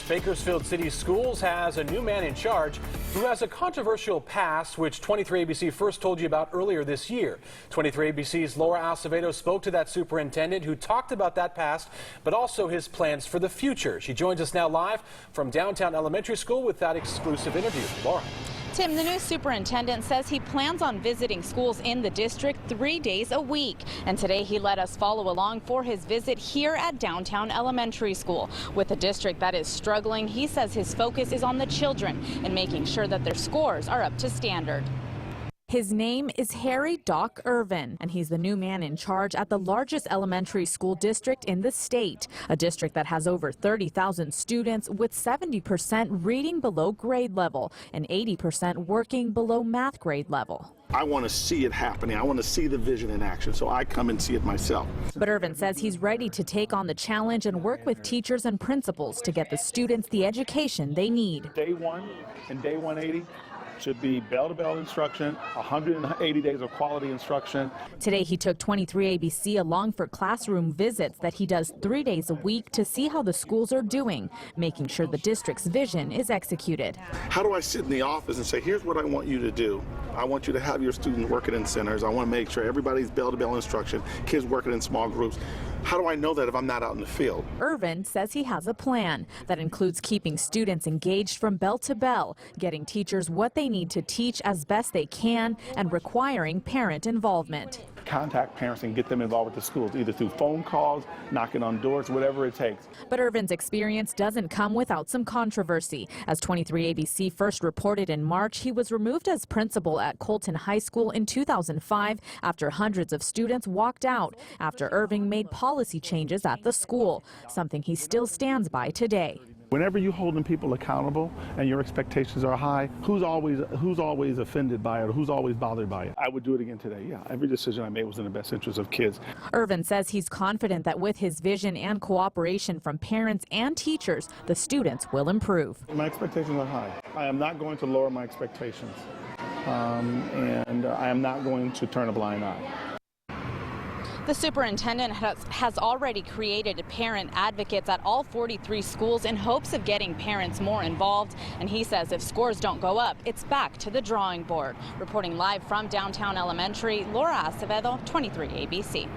Bakersfield City Schools has a new man in charge who has a controversial past, which 23 ABC first told you about earlier this year. 23 ABC's Laura Acevedo spoke to that superintendent who talked about that past, but also his plans for the future. She joins us now live from downtown elementary school with that exclusive interview. Laura. Tim, the new superintendent says he plans on visiting schools in the district 3 days a week. And today he let us follow along for his visit here at downtown elementary school. With a district that is struggling, he says his focus is on the children and making sure that their scores are up to standard. His name is Harry Doc Irvin, and he's the new man in charge at the largest elementary school district in the state, a district that has over 30,000 students with 70% reading below grade level and 80% working below math grade level. I want to see it happening. I want to see the vision in action, so I come and see it myself. But Irvin says he's ready to take on the challenge and work with teachers and principals to get the students the education they need. Day 1 and day 180 should be bell-to-bell instruction, 180 days of quality instruction. Today he took 23 ABC along for classroom visits that he does 3 days a week to see how the schools are doing, making sure the district's vision is executed. How do I sit in the office and say, here's what I want you to do. I want you to have your students working in centers. I want to make sure everybody's bell-to-bell instruction, kids working in small groups. How do I know that if I'm not out in the field? Irvin says he has a plan that includes keeping students engaged from bell to bell, getting teachers what they need to teach as best they can, and requiring parent involvement. Contact parents and get them involved with the schools, either through phone calls, knocking on doors, whatever it takes. But Irvin's experience doesn't come without some controversy. As 23 ABC first reported in March, he was removed as principal at Colton High School in 2005 after hundreds of students walked out after Irvin made policy changes at the school, something he still stands by today. Whenever you're holding people accountable and your expectations are high, who's always offended by it or who's always bothered by it? I would do it again today. Yeah, every decision I made was in the best interest of kids. Irvin says he's confident that with his vision and cooperation from parents and teachers, the students will improve. My expectations are high. I am not going to lower my expectations, and I am not going to turn a blind eye. The superintendent has already created parent advocates at all 43 schools in hopes of getting parents more involved. And he says if scores don't go up, it's back to the drawing board. Reporting live from downtown elementary, Laura Acevedo, 23 ABC.